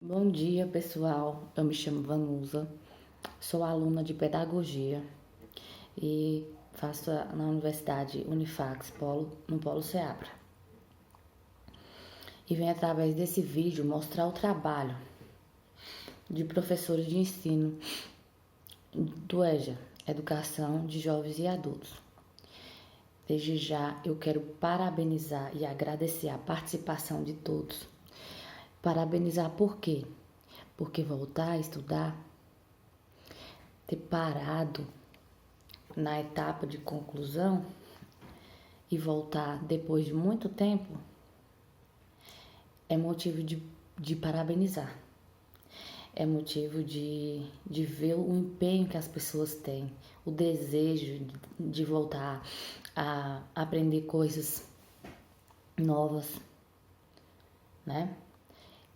Bom dia, pessoal. Eu me chamo Vanusa, sou aluna de pedagogia e faço na Universidade Unifax, no Polo Ceabra. E venho através desse vídeo mostrar o trabalho de professores de ensino do EJA, Educação de Jovens e Adultos. Desde já eu quero parabenizar e agradecer a participação de todos. Parabenizar por quê? Porque voltar a estudar, ter parado na etapa de conclusão e voltar depois de muito tempo é motivo de parabenizar. É motivo de ver o empenho que as pessoas têm, o desejo de voltar a aprender coisas novas, né?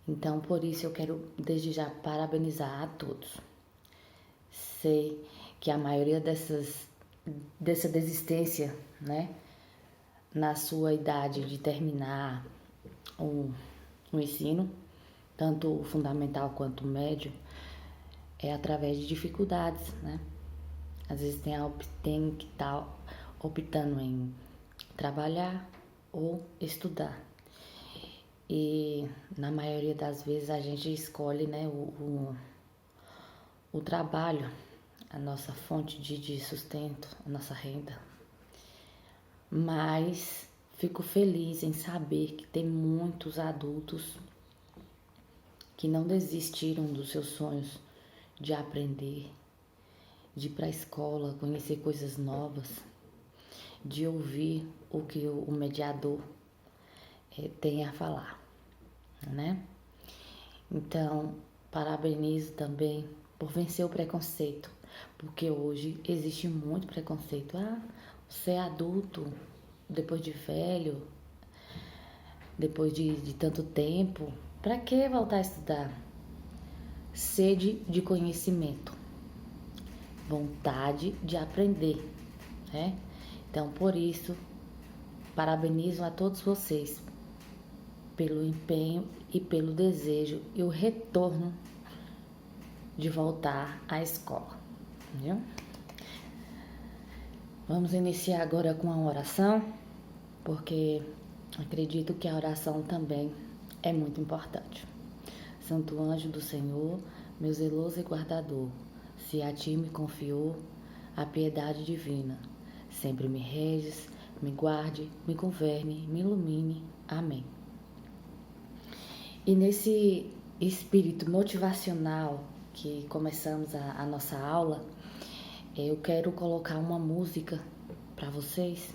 Então, por isso eu quero desde já parabenizar a todos. Sei que a maioria dessa desistência, né, na sua idade de terminar o ensino, tanto o fundamental quanto o médio, é através de dificuldades, né? Às vezes tem que estar optando em trabalhar ou estudar. E na maioria das vezes a gente escolhe, né, o trabalho, a nossa fonte de sustento, a nossa renda. Mas fico feliz em saber que tem muitos adultos que não desistiram dos seus sonhos de aprender, de ir para a escola, conhecer coisas novas, de ouvir o que o mediador tem a falar, né? Então, parabenizo também por vencer o preconceito, porque hoje existe muito preconceito. Ah, você é adulto, depois de velho, depois de tanto tempo, para que voltar a estudar? Sede de conhecimento, vontade de aprender, né? Então, por isso, parabenizo a todos vocês pelo empenho e pelo desejo e o retorno de voltar à escola, viu? Vamos iniciar agora com a oração, porque acredito que a oração também é muito importante. Santo anjo do Senhor, meu zeloso e guardador, se a ti me confiou a piedade divina, sempre me reges, me guarde, me governe, me ilumine. Amém. E nesse espírito motivacional que começamos a nossa aula, eu quero colocar uma música para vocês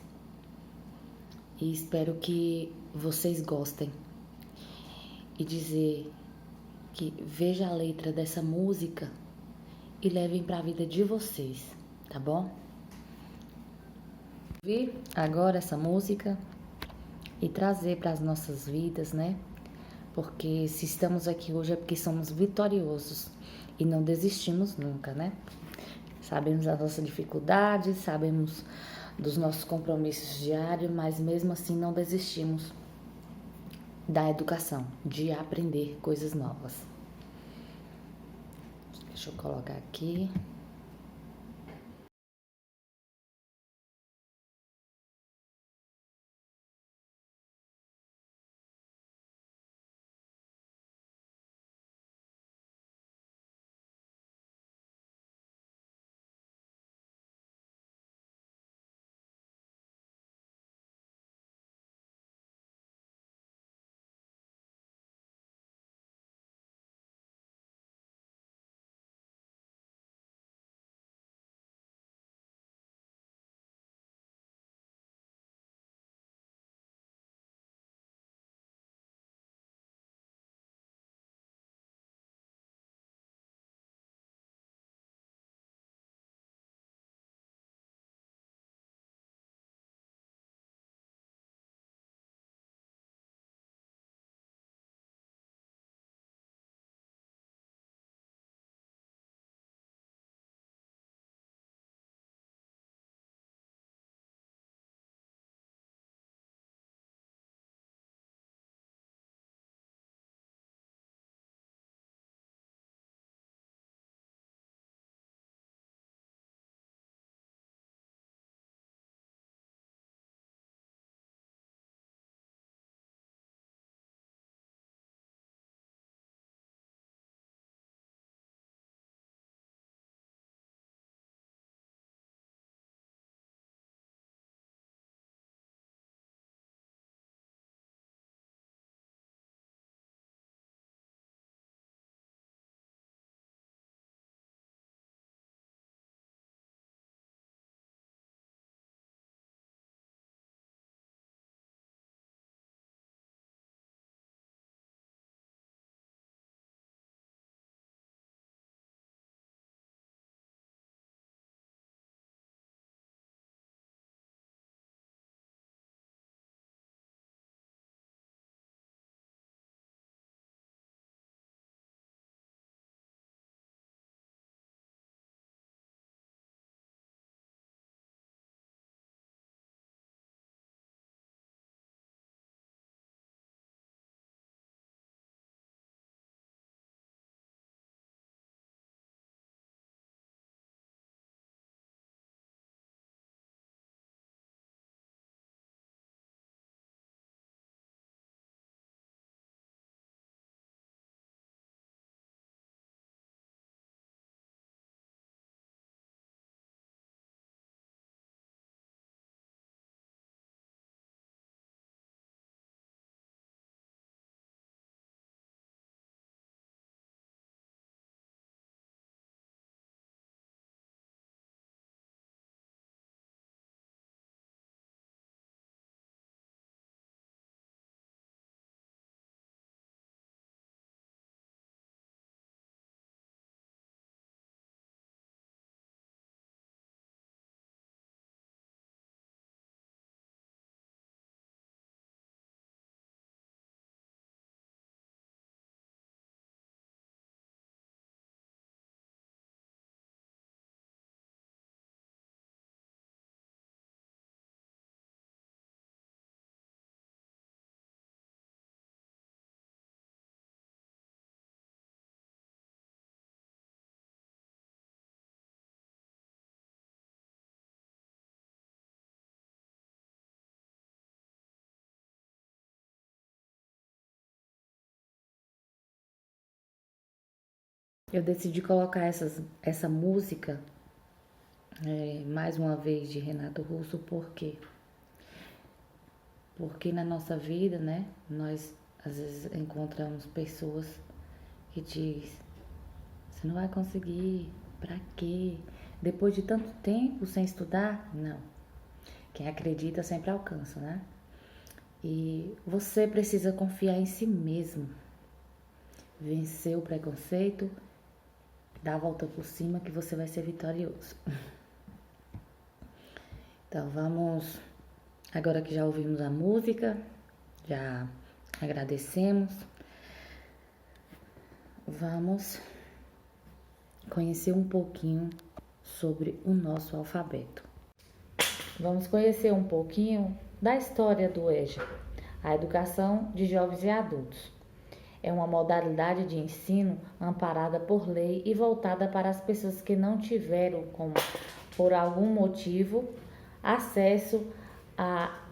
e espero que vocês gostem e dizer que veja a letra dessa música e levem para a vida de vocês, tá bom? Ouvir agora essa música e trazer para as nossas vidas, né? Porque se estamos aqui hoje é porque somos vitoriosos e não desistimos nunca, né? Sabemos das nossas dificuldades, sabemos dos nossos compromissos diários, mas mesmo assim não desistimos da educação, de aprender coisas novas. Deixa eu colocar aqui. Eu decidi colocar essa música, mais uma vez, de Renato Russo, por quê? Porque na nossa vida, né, nós às vezes encontramos pessoas que diz, você não vai conseguir, pra quê? Depois de tanto tempo sem estudar? Não. Quem acredita sempre alcança, né? E você precisa confiar em si mesmo. Vencer o preconceito, dar a volta por cima que você vai ser vitorioso. Então vamos, agora que já ouvimos a música, já agradecemos, vamos conhecer um pouquinho sobre o nosso alfabeto. Vamos conhecer um pouquinho da história do EJA, a Educação de Jovens e Adultos. É uma modalidade de ensino amparada por lei e voltada para as pessoas que não tiveram, por algum motivo, acesso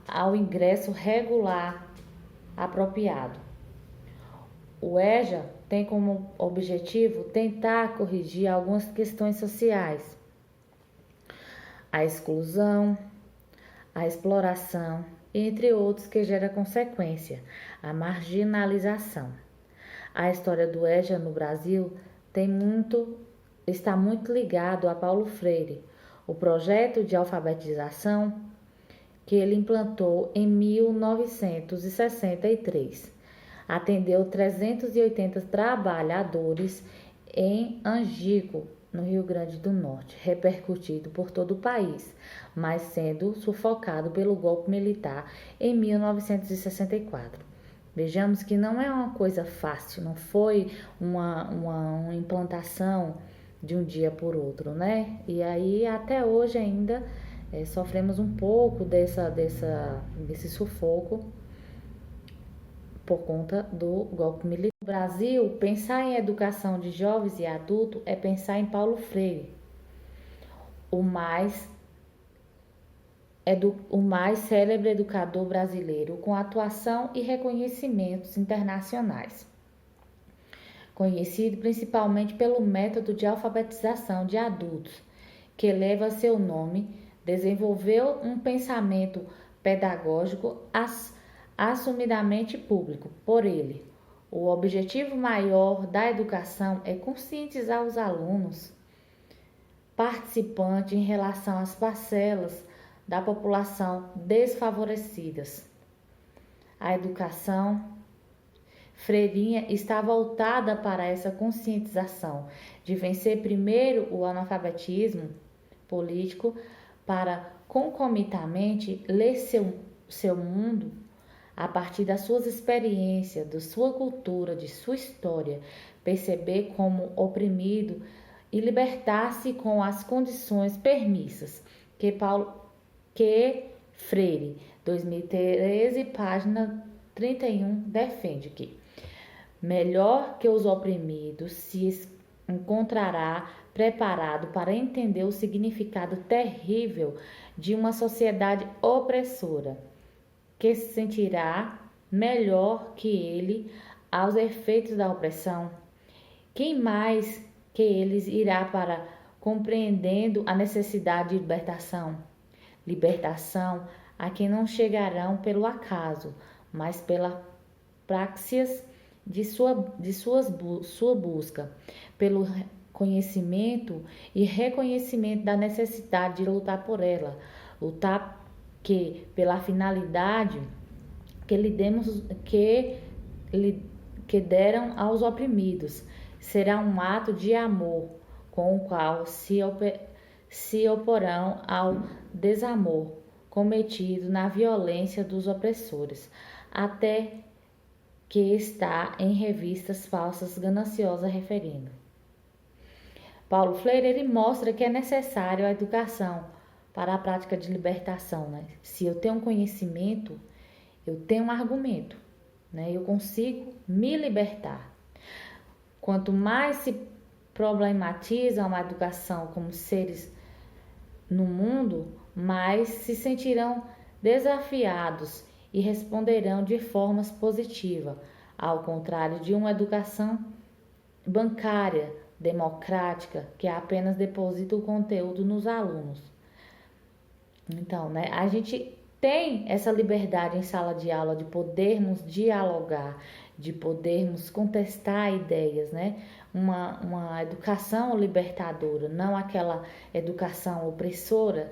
ao ingresso regular apropriado. O EJA tem como objetivo tentar corrigir algumas questões sociais, a exclusão, a exploração, entre outros que gera consequência, a marginalização. A história do EJA no Brasil está muito ligado a Paulo Freire, o projeto de alfabetização que ele implantou em 1963. Atendeu 380 trabalhadores em Angico, no Rio Grande do Norte, repercutido por todo o país, mas sendo sufocado pelo golpe militar em 1964. Vejamos que não é uma coisa fácil, não foi uma implantação de um dia por outro, né? E aí até hoje ainda sofremos um pouco desse sufoco por conta do golpe militar. No Brasil, pensar em educação de jovens e adultos é pensar em Paulo Freire, o mais célebre educador brasileiro com atuação e reconhecimentos internacionais. Conhecido principalmente pelo método de alfabetização de adultos, que leva seu nome, desenvolveu um pensamento pedagógico assumidamente público por ele. O objetivo maior da educação é conscientizar os alunos participantes em relação às parcelas da população desfavorecidas. A educação freirinha está voltada para essa conscientização de vencer primeiro o analfabetismo político para concomitantemente ler seu mundo a partir das suas experiências, da sua cultura, de sua história, perceber como oprimido e libertar-se com as condições permissas que Freire, 2013, página 31, defende que melhor que os oprimidos se encontrará preparado para entender o significado terrível de uma sociedade opressora, que se sentirá melhor que ele aos efeitos da opressão. Quem mais que eles irá para compreendendo a necessidade de libertação? Libertação a quem não chegarão pelo acaso, mas pela praxis de sua busca, pelo conhecimento e reconhecimento da necessidade de lutar por ela, lutar pela finalidade que deram aos oprimidos. Será um ato de amor com o qual se oporão ao desamor cometido na violência dos opressores, até que está em revistas falsas gananciosas referindo. Paulo Freire ele mostra que é necessário a educação para a prática de libertação, né? Se eu tenho um conhecimento, eu tenho um argumento, né? Eu consigo me libertar. Quanto mais se problematiza uma educação como seres no mundo, mais se sentirão desafiados e responderão de formas positivas, ao contrário de uma educação bancária, democrática que apenas deposita o conteúdo nos alunos. Então, né, a gente tem essa liberdade em sala de aula de podermos dialogar, de podermos contestar ideias, né? Uma educação libertadora, não aquela educação opressora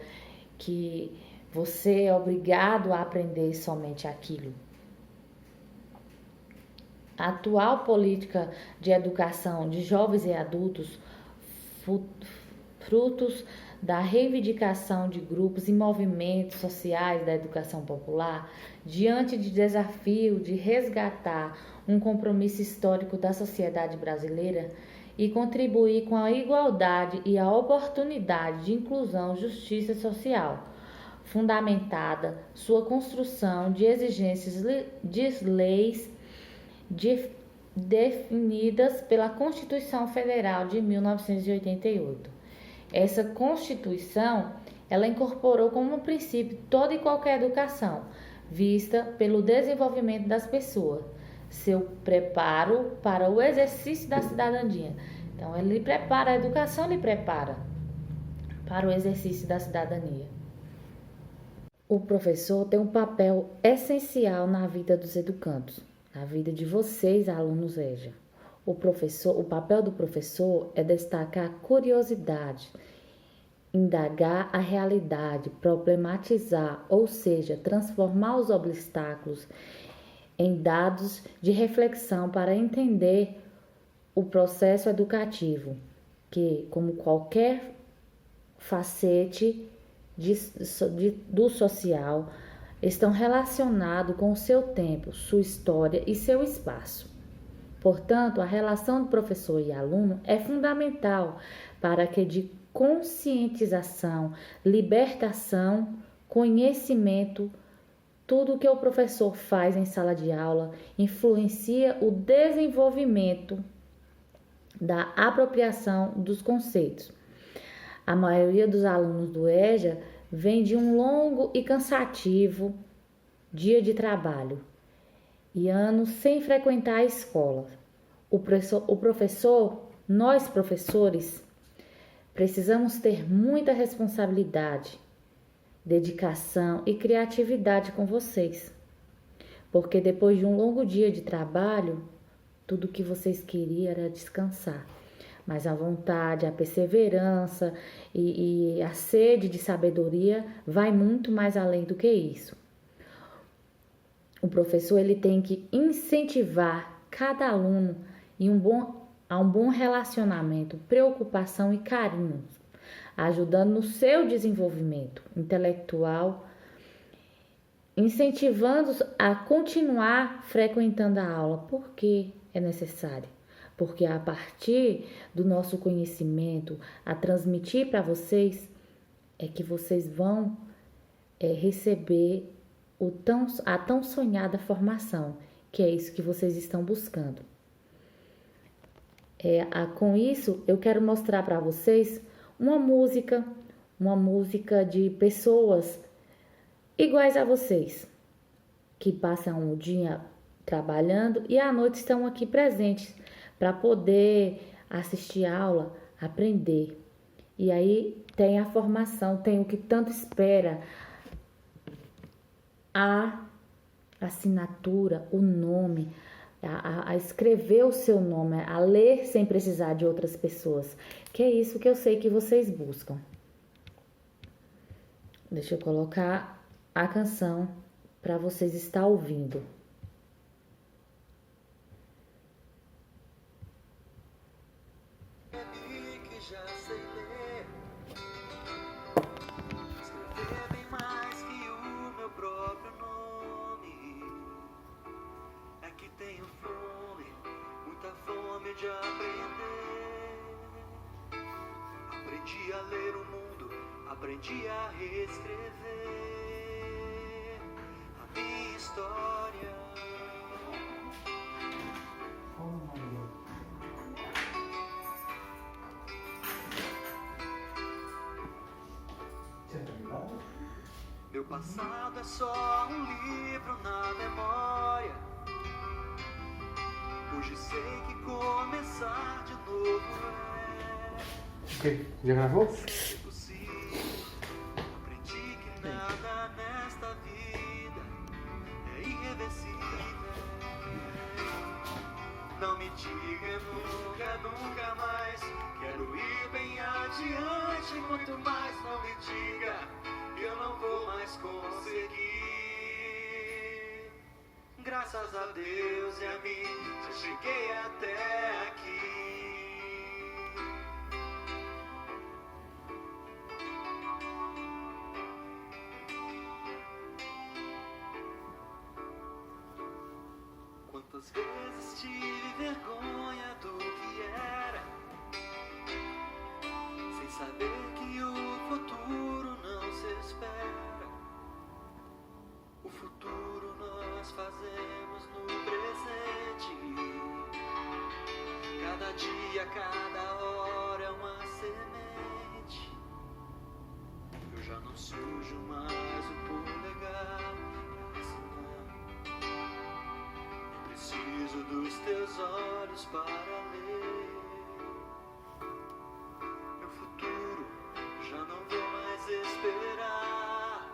que você é obrigado a aprender somente aquilo. A atual política de educação de jovens e adultos, frutos da reivindicação de grupos e movimentos sociais da educação popular, diante de desafio de resgatar um compromisso histórico da sociedade brasileira e contribuir com a igualdade e a oportunidade de inclusão e justiça social, fundamentada sua construção de exigências de leis definidas pela Constituição Federal de 1988. Essa Constituição, ela incorporou como princípio toda e qualquer educação, vista pelo desenvolvimento das pessoas, seu preparo para o exercício da cidadania. Então, ele prepara, a educação lhe prepara para o exercício da cidadania. O professor tem um papel essencial na vida dos educandos, na vida de vocês, alunos EJA. O papel do professor é destacar a curiosidade, indagar a realidade, problematizar, ou seja, transformar os obstáculos em dados de reflexão para entender o processo educativo, que, como qualquer facete do social, estão relacionados com o seu tempo, sua história e seu espaço. Portanto, a relação do professor e aluno é fundamental para que de conscientização, libertação, conhecimento, tudo que o professor faz em sala de aula influencia o desenvolvimento da apropriação dos conceitos. A maioria dos alunos do EJA vem de um longo e cansativo dia de trabalho e anos sem frequentar a escola. Nós professores, precisamos ter muita responsabilidade, dedicação e criatividade com vocês, porque depois de um longo dia de trabalho, tudo que vocês queriam era descansar. Mas a vontade, a perseverança e a sede de sabedoria vai muito mais além do que isso. O professor ele tem que incentivar cada aluno a um bom relacionamento, preocupação e carinho, ajudando no seu desenvolvimento intelectual, incentivando-os a continuar frequentando a aula, porque é necessário. Porque a partir do nosso conhecimento, a transmitir para vocês, é que vocês vão receber a tão sonhada formação, que é isso que vocês estão buscando. Com isso, eu quero mostrar para vocês uma música de pessoas iguais a vocês, que passam o dia trabalhando e à noite estão aqui presentes para poder assistir a aula, aprender. E aí tem a formação, tem o que tanto espera, a assinatura, o nome, a escrever o seu nome, a ler sem precisar de outras pessoas, que é isso que eu sei que vocês buscam. Deixa eu colocar a canção para vocês estar ouvindo. De aprender, aprendi a ler o mundo, aprendi a reescrever a minha história. Meu passado é só um livro na memória. Hoje sei que começar de novo O quê? Já gravou? Possível. Aprendi que nada nesta vida é irreversível. Não me diga nunca, nunca mais. Quero ir bem adiante, muito mais. Não me diga que eu não vou mais conseguir. Graças a Deus e a mim, já cheguei até aqui. Quantas vezes tive vergonha do que era, sem saber que o futuro não se espera. O futuro nós fazemos no presente. Cada dia, cada hora é uma semente. Eu já não sujo mais o polegar pra assinar. Eu preciso dos teus olhos para ler. Meu futuro já não vou mais esperar.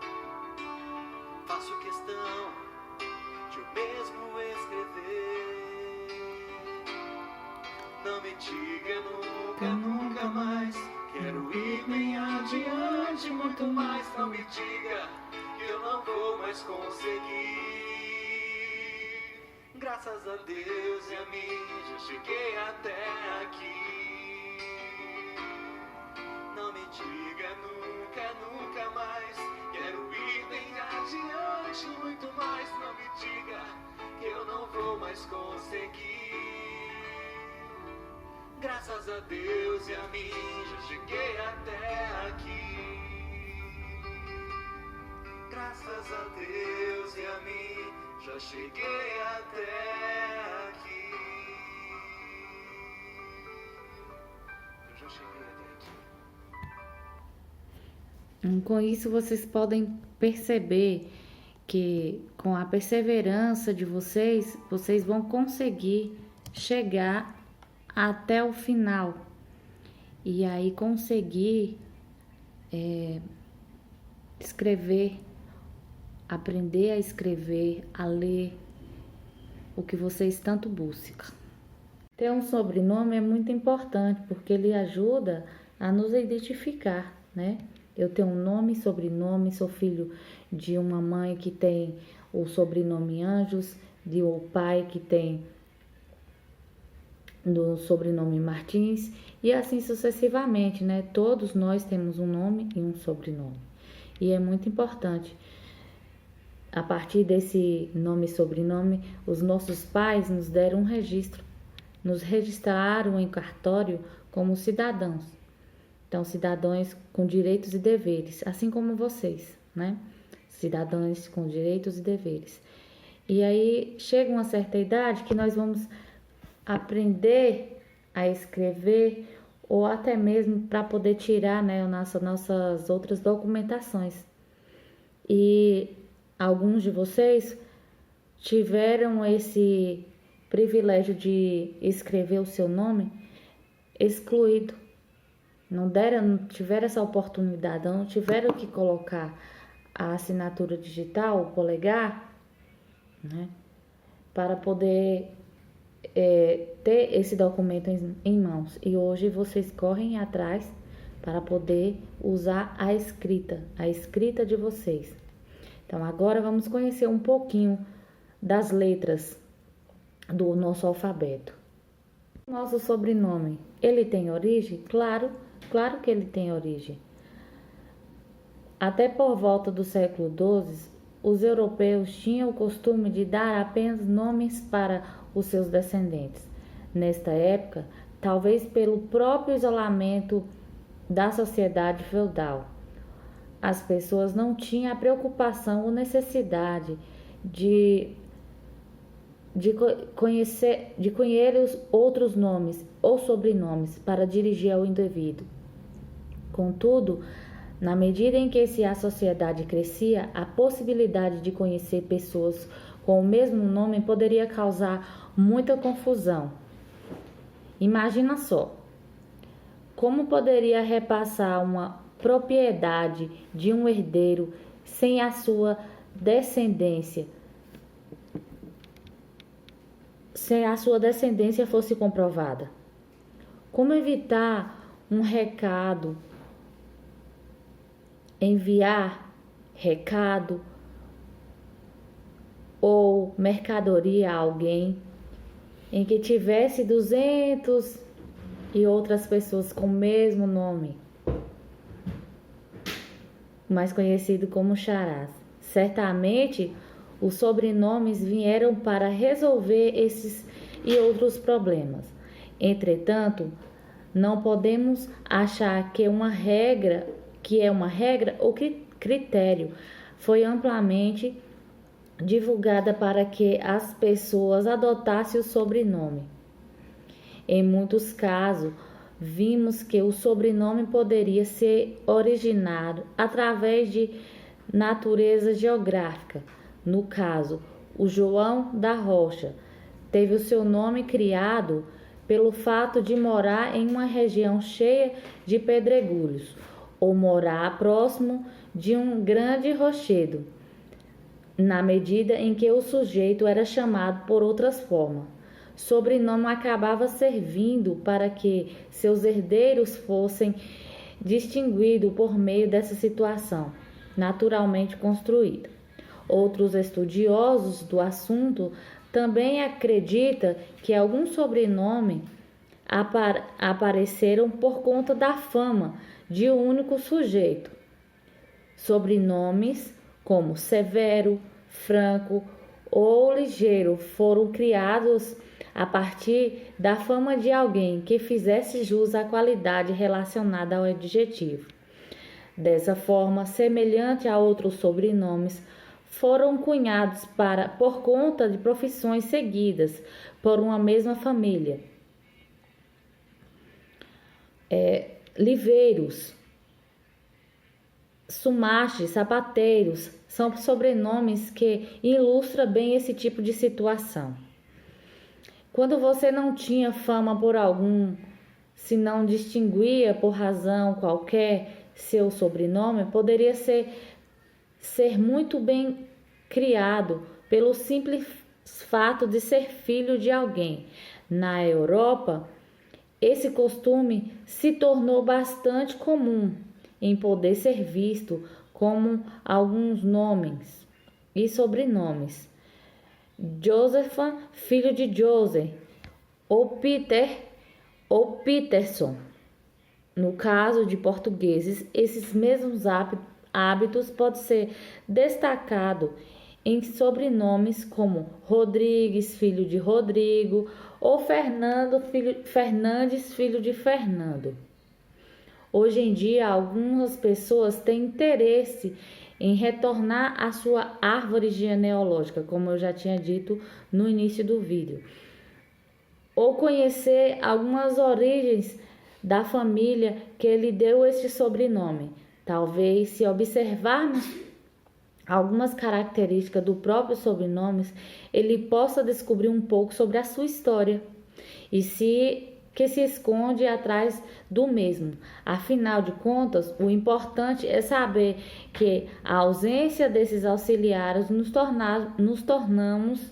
Faço questão de eu mesmo escrever. Não me diga nunca, nunca mais. Quero ir bem adiante, muito mais. Não me diga que eu não vou mais conseguir. Graças a Deus e a mim, já cheguei até aqui. Não me diga nunca, nunca mais. Quero ir bem adiante, muito mais. Não me diga que eu não vou mais conseguir. Graças a Deus e a mim, já cheguei até aqui. Graças a Deus e a mim, já cheguei até aqui. Eu já cheguei até aqui. Com isso, vocês podem perceber que com a perseverança de vocês, vocês vão conseguir chegar até o final. E aí conseguir escrever, aprender a escrever, a ler o que vocês tanto buscam. Ter um sobrenome é muito importante porque ele ajuda a nos identificar, né? Eu tenho um nome e sobrenome, sou filho de uma mãe que tem o sobrenome Anjos, de um pai que tem do sobrenome Martins e assim sucessivamente, né? Todos nós temos um nome e um sobrenome. E é muito importante. A partir desse nome e sobrenome, os nossos pais nos deram um registro, nos registraram em cartório como cidadãos. Então, cidadãos com direitos e deveres, assim como vocês, né? Cidadãos com direitos e deveres. E aí, chega uma certa idade que nós vamos aprender a escrever ou até mesmo para poder tirar, né, nossas outras documentações. E alguns de vocês tiveram esse privilégio de escrever o seu nome excluído. Não tiveram essa oportunidade, não tiveram que colocar a assinatura digital, o polegar, né, para poder ter esse documento em mãos. E hoje vocês correm atrás para poder usar a escrita de vocês. Então, agora vamos conhecer um pouquinho das letras do nosso alfabeto. Nosso sobrenome, ele tem origem? Claro que ele tem origem. Até por volta do século XII, os europeus tinham o costume de dar apenas nomes para os seus descendentes. Nesta época, talvez pelo próprio isolamento da sociedade feudal, as pessoas não tinham a preocupação ou necessidade de conhecer os outros nomes ou sobrenomes para dirigir ao indivíduo. Contudo, na medida em que a sociedade crescia, a possibilidade de conhecer pessoas com o mesmo nome poderia causar muita confusão. Imagina só, Como poderia repassar uma propriedade de um herdeiro sem a sua descendência, fosse comprovada? Como evitar enviar recado ou mercadoria a alguém em que tivesse 200 e outras pessoas com o mesmo nome, mais conhecido como charás? Certamente, os sobrenomes vieram para resolver esses e outros problemas. Entretanto, não podemos achar que é uma regra ou critério foi amplamente divulgada para que as pessoas adotassem o sobrenome. Em muitos casos, vimos que o sobrenome poderia ser originado através de natureza geográfica. No caso, o João da Rocha teve o seu nome criado pelo fato de morar em uma região cheia de pedregulhos ou morar próximo de um grande rochedo, na medida em que o sujeito era chamado por outras formas. Sobrenome acabava servindo para que seus herdeiros fossem distinguidos por meio dessa situação naturalmente construída. Outros estudiosos do assunto também acreditam que alguns sobrenomes apareceram por conta da fama de um único sujeito. Sobrenomes como Severo, Franco ou Ligeiro foram criados a partir da fama de alguém que fizesse jus à qualidade relacionada ao adjetivo. Dessa forma, semelhante a outros sobrenomes, foram cunhados por conta de profissões seguidas por uma mesma família. Liveiros, sumaches, sapateiros são sobrenomes que ilustram bem esse tipo de situação. Quando você não tinha fama por algum, se não distinguia por razão qualquer seu sobrenome, poderia ser muito bem criado pelo simples fato de ser filho de alguém. Na Europa, esse costume se tornou bastante comum em poder ser visto como alguns nomes e sobrenomes. Joseph, filho de Joseph, ou Peter, ou Peterson. No caso de portugueses, esses mesmos hábitos podem ser destacados em sobrenomes como Rodrigues, filho de Rodrigo, ou Fernandes, filho de Fernando. Hoje em dia, algumas pessoas têm interesse em retornar à sua árvore genealógica, como eu já tinha dito no início do vídeo, ou conhecer algumas origens da família que lhe deu este sobrenome. Talvez, se observarmos algumas características do próprio sobrenome, ele possa descobrir um pouco sobre a sua história que se esconde atrás do mesmo. Afinal de contas, o importante é saber que a ausência desses auxiliares nos tornamos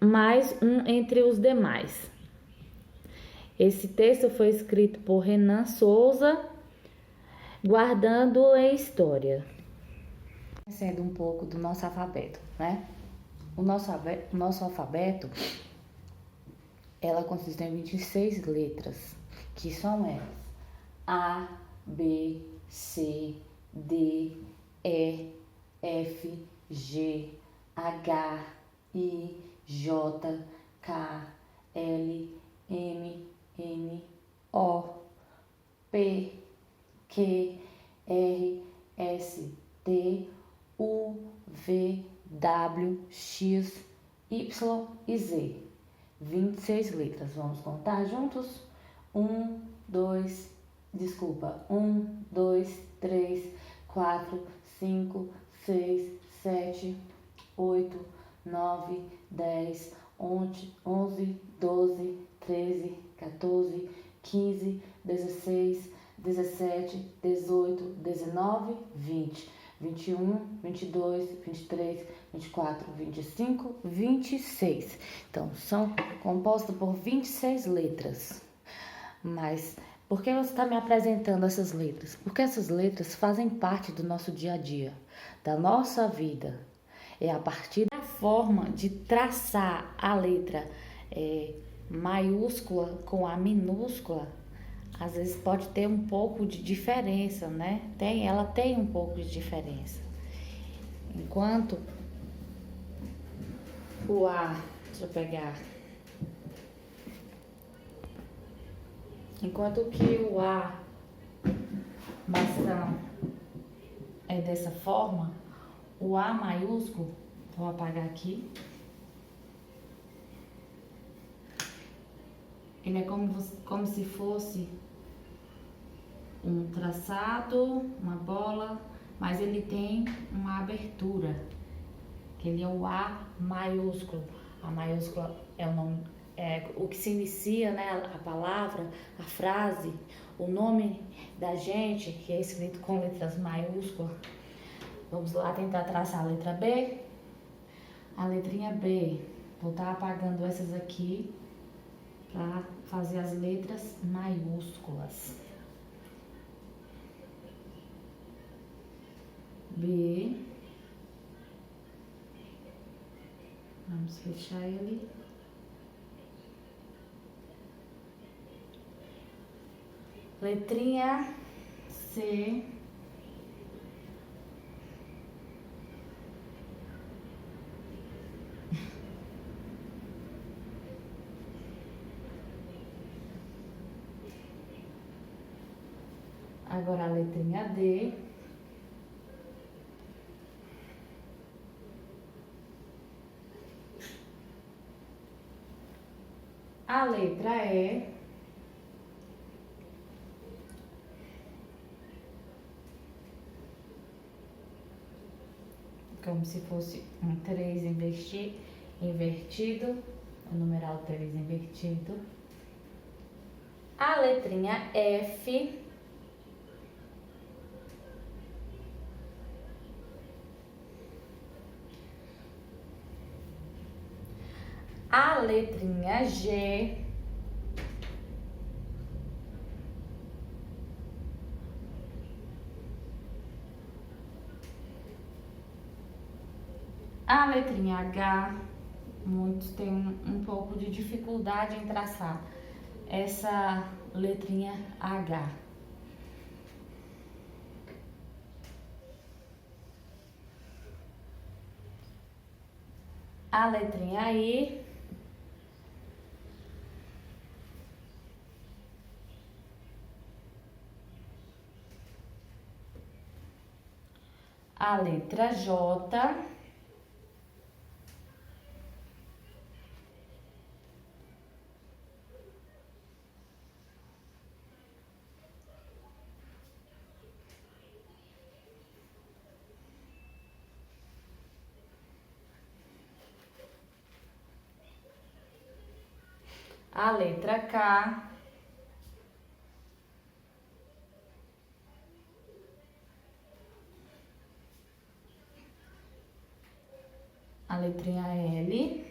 mais um entre os demais. Esse texto foi escrito por Renan Souza, guardando a história. Conhecendo um pouco do nosso alfabeto, né? O nosso alfabeto, ela consiste em 26 letras, que são elas: A, B, C, D, E, F, G, H, I, J, K, L, M, N, O, P, Q, R, S, T, U, V, W, X, Y e Z. 26 letras. Vamos contar juntos? 1, 2, 3, 4, 5, 6, 7, 8, 9, 10, 11, 12, 13, 14, 15, 16, 17, 18, 19, 20, 21, 22, 23, 24, 25, 26. Então, são compostos por 26 letras. Mas por que você está me apresentando essas letras? Porque essas letras fazem parte do nosso dia a dia, da nossa vida. É a partir da forma de traçar a letra maiúscula com a minúscula, às vezes pode ter um pouco de diferença, né? Ela tem um pouco de diferença. Enquanto o A, deixa eu pegar. Enquanto que o A bastão é dessa forma, o A maiúsculo, vou apagar aqui. Ele é como se fosse um traçado, uma bola, mas ele tem uma abertura, que ele é o A maiúsculo. A maiúscula é o nome, o que se inicia, né, a palavra, a frase, o nome da gente, que é escrito com letras maiúsculas. Vamos lá tentar traçar a letra B. A letrinha B, vou estar apagando essas aqui para fazer as letras maiúsculas. B. Vamos fechar ele. Letrinha C. Agora a letrinha D. A letra E. Como se fosse um 3 invertido, o numeral 3 invertido. A letrinha F. A letrinha G. A letrinha H. Muitos têm um pouco de dificuldade em traçar essa letrinha H. A letrinha I. A letra J. A letra K. A letrinha L.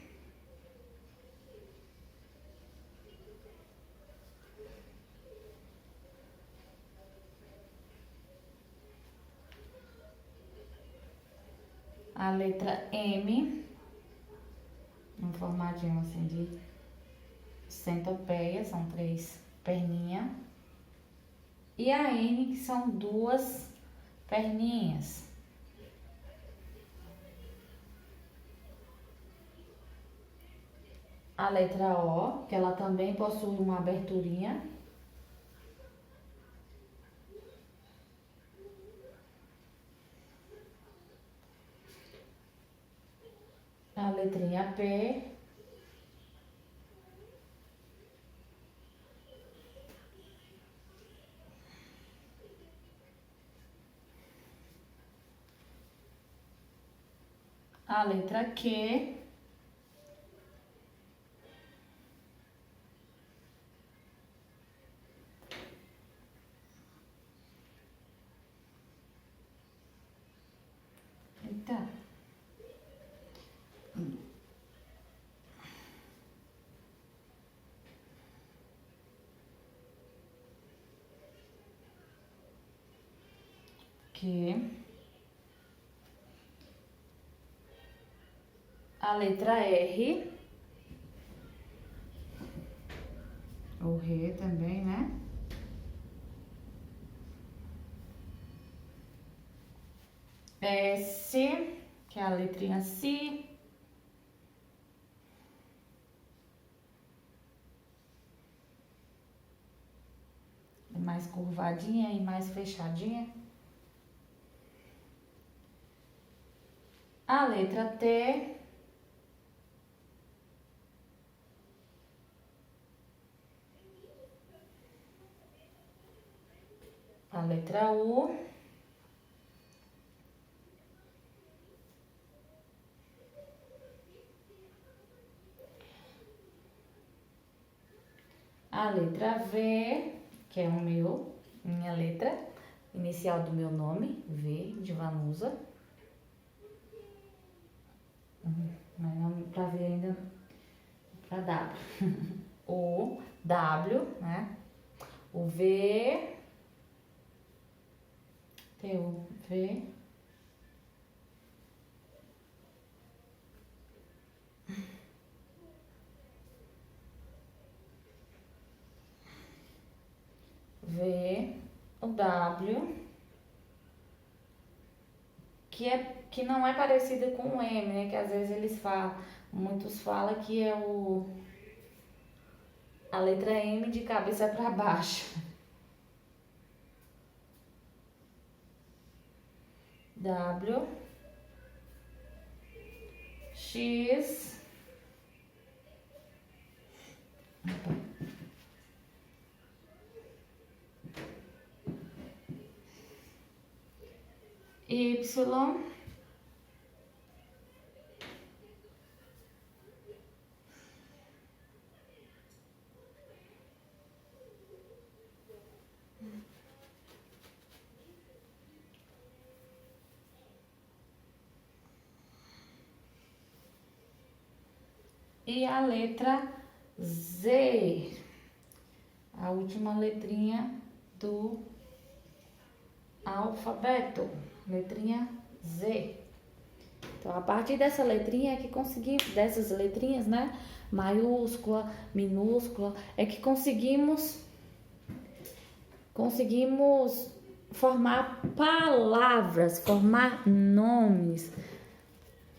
A letra M, um formatinho assim de centopeia, são 3 perninhas. E a N, que são 2 perninhas. A letra O, que ela também possui uma aberturinha. A letrinha P. A letra Q. Eita. Q. A letra R. O R também, né? S, que é a letrinha Si. É mais curvadinha e mais fechadinha. A letra T. A letra U. A letra V, que é minha letra inicial do meu nome, V de Vanusa. Mas não pra V ainda, pra W. O W, né? O V, tem o V. V, o W, que não é parecido com o M, né? Que às vezes muitos falam que é a letra M de cabeça para baixo. W, X, Y, e a letra Z, a última letrinha do alfabeto, letrinha Z. Então, a partir dessa letrinha é que conseguimos, dessas letrinhas, né, maiúscula, minúscula, é que conseguimos formar palavras, formar nomes.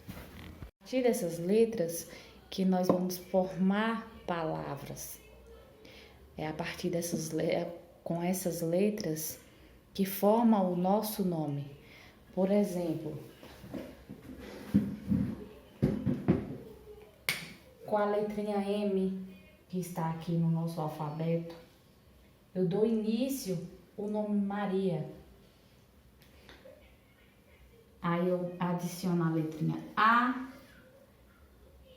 A partir dessas letras que nós vamos formar palavras. É a partir com essas letras que forma o nosso nome. Por exemplo, com a letrinha M que está aqui no nosso alfabeto, eu dou início o nome Maria. Aí eu adiciono a letrinha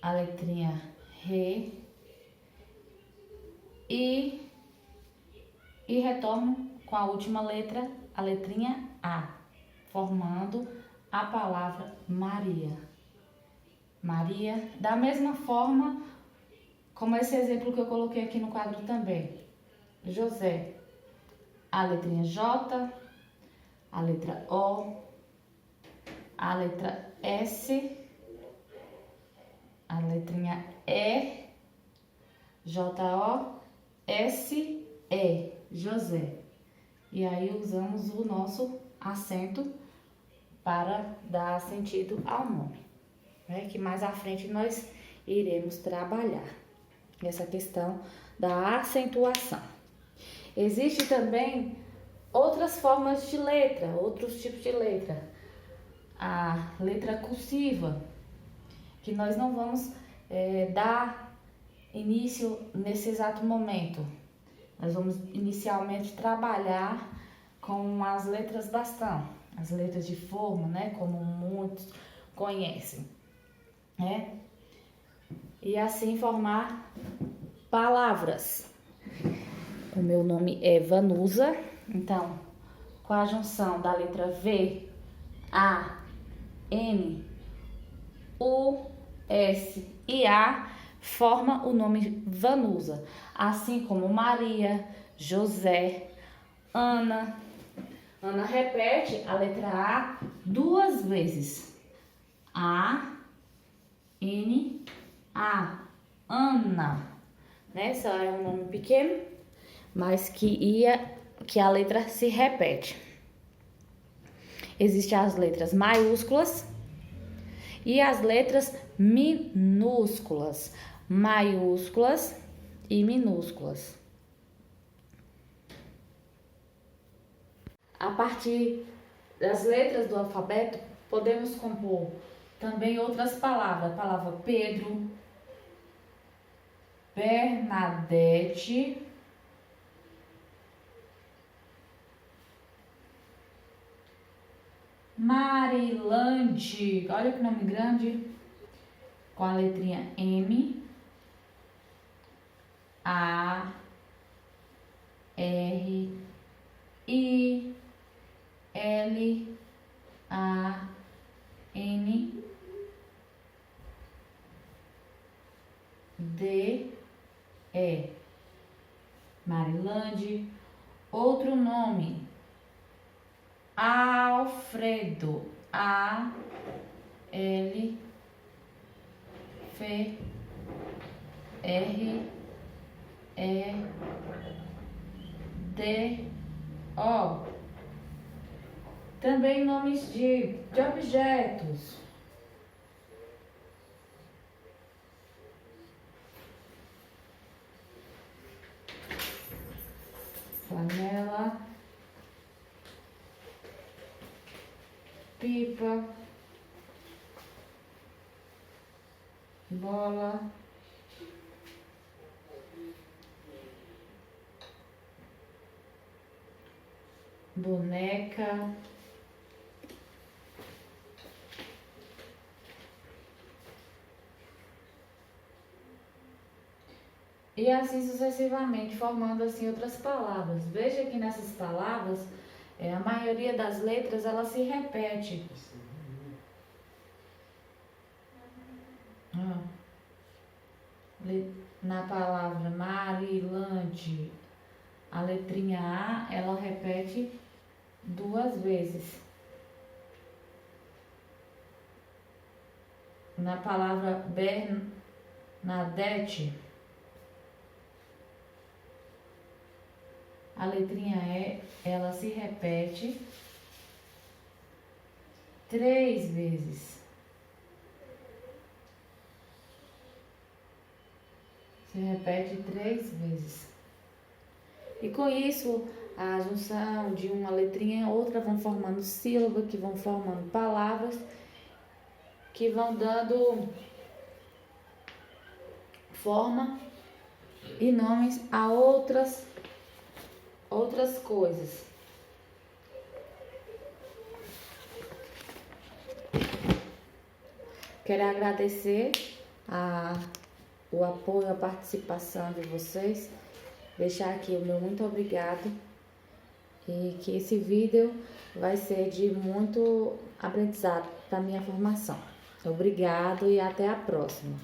a letrinha R e retorno com a última letra, a letrinha A, formando a palavra Maria. Maria, da mesma forma como esse exemplo que eu coloquei aqui no quadro também. José, a letrinha J, a letra O, a letra S, a letrinha E, J-O-S-E, José. E aí usamos o nosso acento para dar sentido ao nome, né? Que mais à frente nós iremos trabalhar essa questão da acentuação. Existe também outras formas de letra, outros tipos de letra. A letra cursiva, que nós não vamos dar início nesse exato momento. Nós vamos inicialmente trabalhar com as letras bastão, as letras de forma, né, como muitos conhecem, né? E assim formar palavras. O meu nome é Vanusa, então, com a junção da letra V, A N, U, S e A forma o nome Vanusa, assim como Maria, José, Ana. Ana repete a letra A 2 vezes. A, N, A, Ana. Né? Só é um nome pequeno, mas que a letra se repete. Existem as letras maiúsculas e as letras minúsculas, maiúsculas e minúsculas. A partir das letras do alfabeto, podemos compor também outras palavras. A palavra Pedro, Bernadette, Marilande, olha que nome grande, com a letrinha M, A, R, I, L, A, N, D, E. Marilande. Outro nome, Alfredo, A, L, F, R, E, D, O. Também nomes de objetos. Panela, pipa, bola, boneca, e assim sucessivamente, formando assim outras palavras. Veja que nessas palavras, a maioria das letras ela se repete. Na palavra Marilande, a letrinha A ela repete 2 vezes. Na palavra Bernadette, a letrinha E ela se repete 3 vezes. Se repete 3 vezes. E com isso, a junção de uma letrinha e outra vão formando sílabas, que vão formando palavras, que vão dando forma e nomes a outras coisas. Quero agradecer o apoio, a participação de vocês, deixar aqui o meu muito obrigado e que esse vídeo vai ser de muito aprendizado para minha formação. Obrigado e até a próxima.